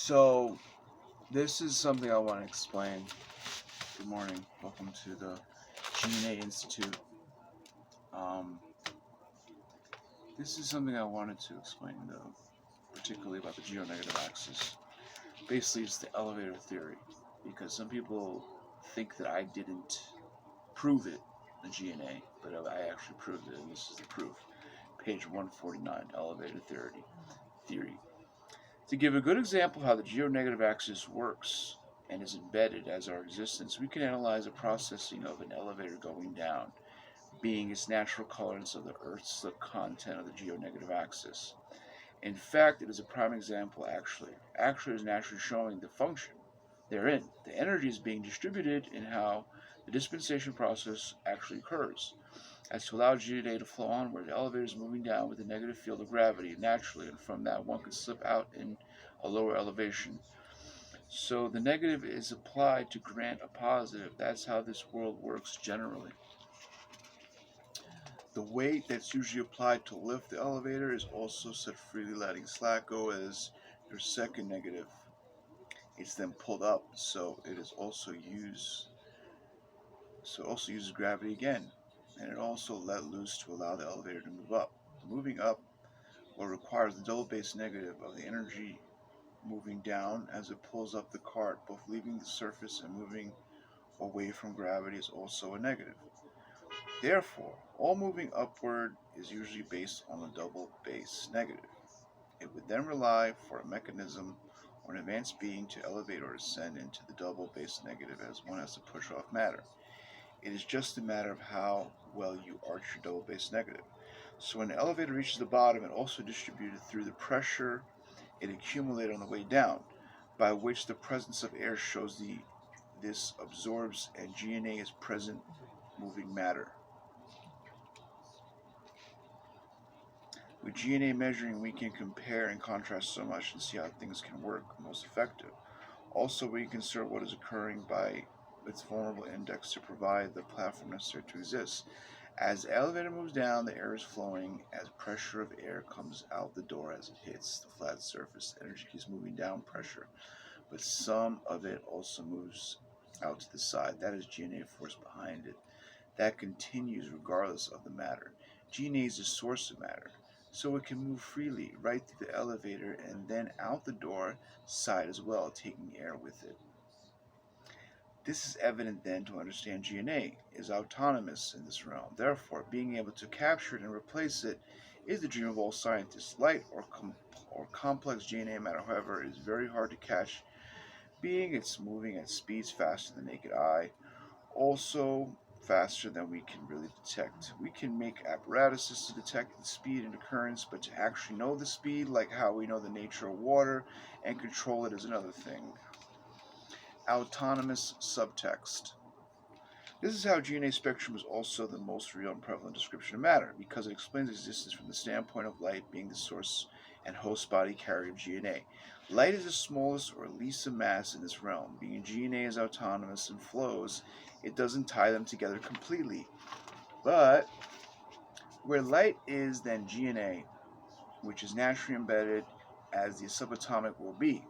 So, this is something I want to explain. Good morning. Welcome to the GNA Institute. Um, this is something I wanted to explain, though, particularly about the geo-negative axis. Basically, it's the elevator theory, because some people think that I didn't prove it, the GNA, but I actually proved it, and this is the proof. Page 149, elevator theory. To give a good example of how the geo-negative axis works and is embedded as our existence, we can analyze the processing of an elevator going down, being its natural colorance of the Earth's the content of the geo-negative axis. In fact, it is a prime example actually. Actually, it is naturally showing the function therein. The energy is being distributed in how the dispensation process actually occurs. As to allow GNA to flow onward, the elevator is moving down with a negative field of gravity naturally, and from that one can slip out in a lower elevation. So the negative is applied to grant a positive. That's how this world works generally. The weight that's usually applied to lift the elevator is also set freely, letting slack go as your second negative. It's then pulled up, so it is also used. So it also uses gravity again, and it also let loose to allow the elevator to move up. Moving up what requires the double base negative of the energy moving down as it pulls up the cart, both leaving the surface and moving away from gravity is also a negative. Therefore, all moving upward is usually based on the double base negative. It would then rely for a mechanism or an advanced being to elevate or ascend into the double base negative as one has to push off matter. It is just a matter of how well you arch your double base negative. So when the elevator reaches the bottom, it also distributed through the pressure it accumulated on the way down, by which the presence of air shows this absorbs and GNA is present moving matter. With GNA measuring, we can compare and contrast so much and see how things can work most effective. Also, we can consider what is occurring by its vulnerable index to provide the platform necessary to exist. As the elevator moves down, the air is flowing as pressure of air comes out the door as it hits the flat surface. The energy keeps moving down pressure, but some of it also moves out to the side. That is GNA force behind it. That continues regardless of the matter. GNA is the source of matter, so it can move freely right through the elevator and then out the door side as well, taking air with it. This is evident then to understand GNA is autonomous in this realm. Therefore, being able to capture it and replace it is the dream of all scientists. Light or complex GNA matter, however, is very hard to catch, being it's moving at speeds faster than the naked eye, also faster than we can really detect. We can make apparatuses to detect the speed and the currents, but to actually know the speed, like how we know the nature of water, and control it is another thing. Autonomous subtext. This is how GNA spectrum is also the most real and prevalent description of matter, because it explains existence from the standpoint of light being the source and host body carrier of GNA. Light is the smallest or least of mass in this realm. Being GNA is autonomous and flows, it doesn't tie them together completely. But where light is, then GNA, which is naturally embedded as the subatomic will be.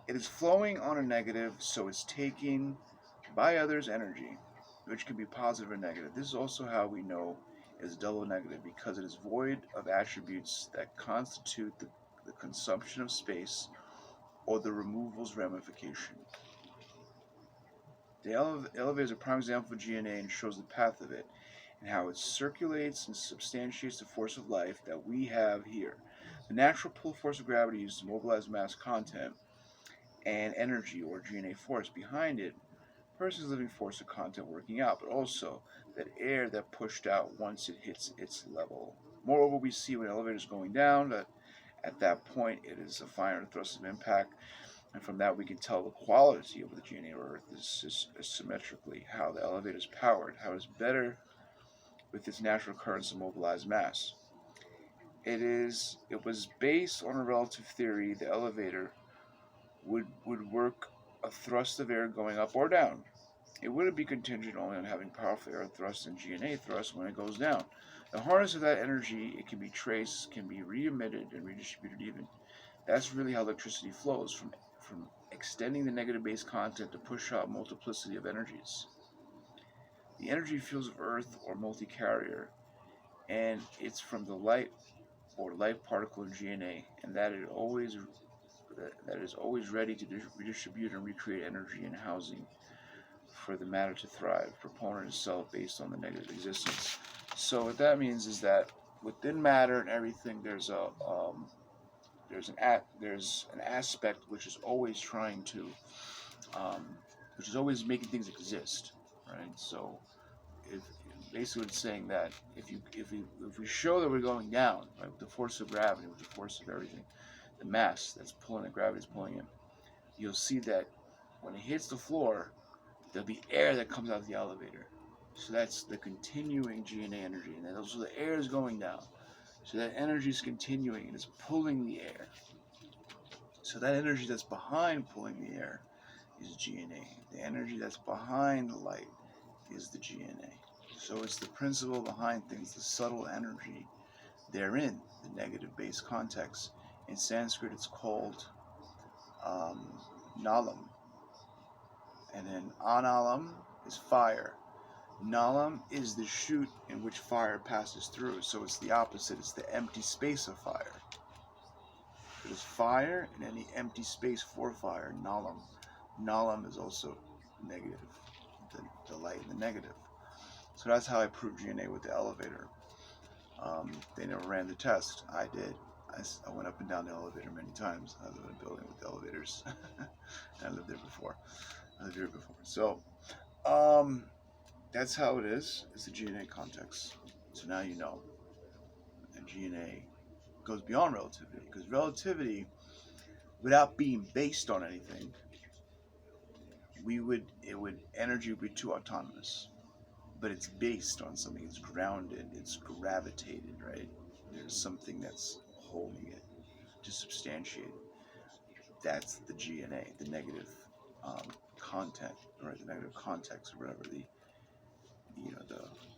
It is flowing on a negative, so it's taking by others' energy, which can be positive or negative. This is also how we know it is double negative, because it is void of attributes that constitute the consumption of space or the removal's ramification. The elevator is a prime example of GNA and shows the path of it and how it circulates and substantiates the force of life that we have here. The natural pull force of gravity used to mobilize mass content and energy or GNA force behind it, person's living force of content working out, but also that air that pushed out once it hits its level. Moreover, we see when elevators going down that at that point it is a finer thrust of impact, and from that we can tell the quality of the GNA Earth is symmetrically how the elevator is powered, how it is better with its natural currents of mobilized mass. It was based on a relative theory. The elevator would work a thrust of air going up or down. It wouldn't be contingent only on having powerful air thrust and GNA thrust when it goes down. The harness of that energy, it can be traced, can be re-emitted and redistributed even. That's really how electricity flows, from extending the negative base content to push out multiplicity of energies. The energy fields of Earth or multi-carrier, and it's from the light or light particle of GNA, and that is always ready to redistribute and recreate energy and housing for the matter to thrive, proponent itself based on the negative existence. So what that means is that within matter and everything, there's an aspect which is always trying to, um, which is always making things exist, right? So if basically it's saying that if we show that we're going down, right, with the force of gravity, with the force of everything, the mass that's pulling, the gravity is pulling in, you'll see that when it hits the floor, there'll be air that comes out of the elevator. So that's the continuing GNA energy, and then also the air is going down. So that energy is continuing and it's pulling the air. So that energy that's behind pulling the air is GNA. The energy that's behind the light is the GNA. So it's the principle behind things, the subtle energy therein, the negative base context. In Sanskrit, it's called nalam. And then analam is fire. Nalam is the chute in which fire passes through. So it's the opposite. It's the empty space of fire. There's fire and any empty space for fire, nalam. Nalam is also negative, the light and the negative. So that's how I proved GNA with the elevator. They never ran the test. I did. I went up and down the elevator many times. I live in a building with elevators. I lived there before. I lived here before. So that's how it is. It's the GNA context. So now you know. And GNA goes beyond relativity, because relativity, without being based on anything, energy would be too autonomous. But it's based on something. It's grounded. It's gravitated, right? There's something that's holding it to substantiate it. That's the GNA, the negative content, or the negative context, or whatever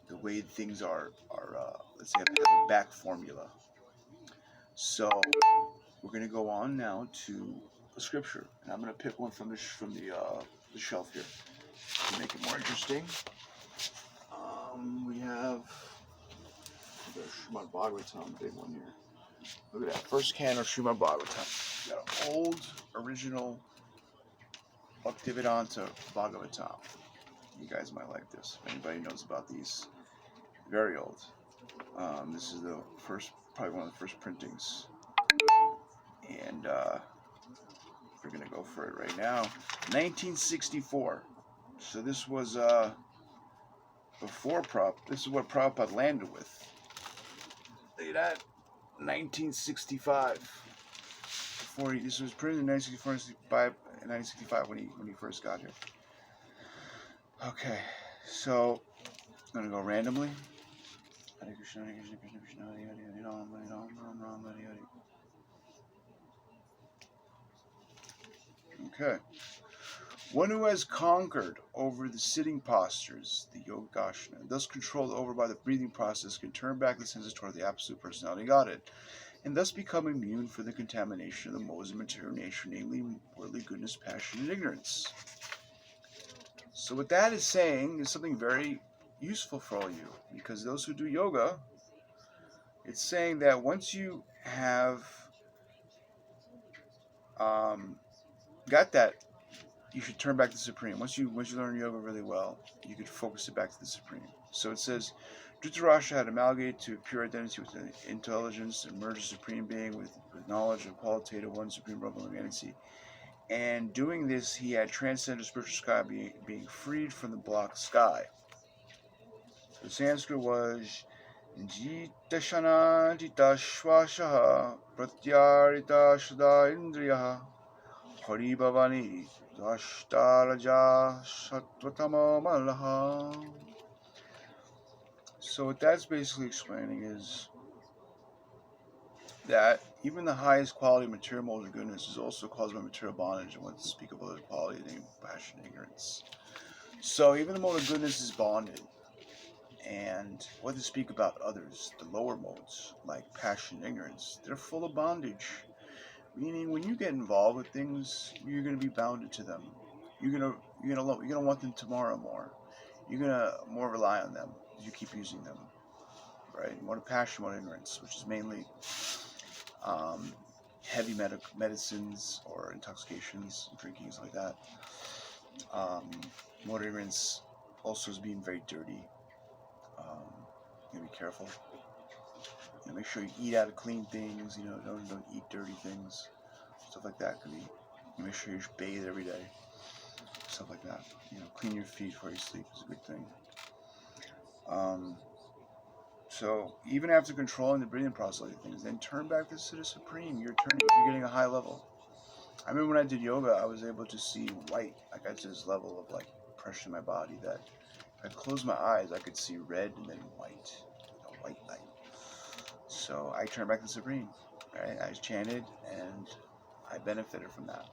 the way things are let's say have a back formula. So we're going to go on now to a scripture, and I'm going to pick one from the shelf here to make it more interesting. We have the Srimad Bhagavatam, big one here. Look at that, first can of Srimad Bhagavatam. Got an old, original Bhaktivedanta Bhagavatam. You guys might like this. If anybody knows about these, very old. This is the first, probably one of the first printings, and we're gonna go for it right now. 1964. So this was before This is what Prabhupada landed with. Look at that, 1965. This was printed in 1965 when he first got here. Okay, so I'm gonna go randomly. Hare Krishna, Hare Krishna, Krishna Krishna, Hare Hare, Hare Ram, Hare Ram, Ram Ram, Hare Hare. Okay. One who has conquered over the sitting postures, the Yogasana, thus controlled over by the breathing process, can turn back the senses toward the absolute personality Godhead, and thus become immune from the contamination of the modes of material nature, namely worldly goodness, passion, and ignorance. So what that is saying is something very useful for all you, because those who do yoga, it's saying that once you have got that, you should turn back to the Supreme. Once you learn yoga really well, you could focus it back to the Supreme. So it says, Dhritarashtra had amalgamated to pure identity with intelligence and merged the Supreme Being with knowledge of qualitative one Supreme Brahman humanity. And doing this, he had transcended the spiritual sky, being freed from the blocked sky. So Sanskrit was Jitashana Jitashwashaha Pratyarita Shada Indriyaha Hari Bhavani Dashtaraja Sattvatama Malaha. So what that's basically explaining is that even the highest quality of material modes of goodness is also caused by material bondage, and what to speak of other quality named passion and ignorance. So even the mode of goodness is bonded, And what to speak about others, the lower modes, like passion and ignorance, they're full of bondage. Meaning, when you get involved with things, you're gonna be bounded to them. You're gonna want them tomorrow more. You're gonna more rely on them as you keep using them, right? More to passion, more to ignorance, which is mainly um, heavy medicines or intoxications, drinking, things like that. Um, more to ignorance also is being very dirty. You gotta be careful. Make sure you eat out of clean things. Don't eat dirty things. Stuff like that could be. Make sure you bathe every day. Stuff like that. Clean your feet before you sleep is a good thing. So even after controlling the breathing process of things, then turn back this to the Supreme. You're getting a high level. I remember when I did yoga, I was able to see white. I got to this level of like pressure in my body that if I closed my eyes, I could see red and then white, white light. So I turned back to the Supreme. Right? I chanted and I benefited from that.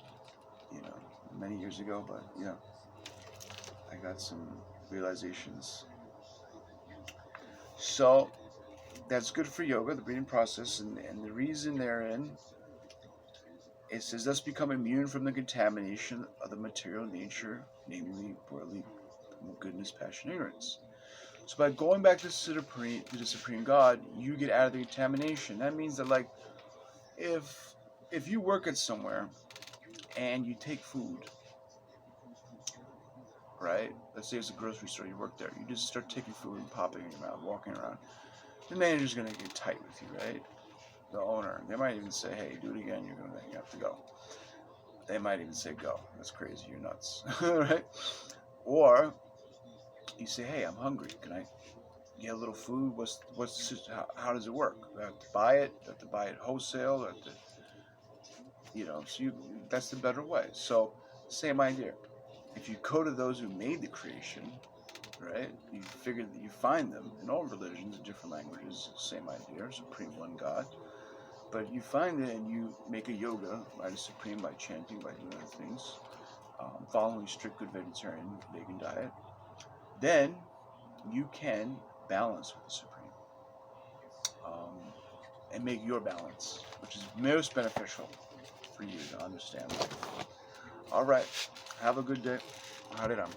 Many years ago, but I got some realizations. So that's good for yoga, the breathing process, and the reason therein, it says, thus become immune from the contamination of the material nature, namely worldly goodness, passion, ignorance. So by going back to the Supreme God, you get out of the contamination. That means that, like, if you work at somewhere and you take food, right? Let's say it's a grocery store, you work there. You just start taking food and popping it in your mouth, walking around. The manager's going to get tight with you, right? The owner. They might even say, hey, do it again, you have to go. They might even say, go. That's crazy, you're nuts. Right? Or you say, hey, I'm hungry. Can I get a little food? How does it work? Do I have to buy it? Do I have to buy it wholesale? That's the better way. So, same idea. If you go to those who made the creation, right? You figure that you find them in all religions, in different languages, same idea, Supreme One God. But you find it and you make a yoga by the Supreme, by chanting, by doing other things, following strict good vegetarian, vegan diet. Then you can balance with the Supreme and make your balance, which is most beneficial for you to understand life. All right. Have a good day. Hare Ram.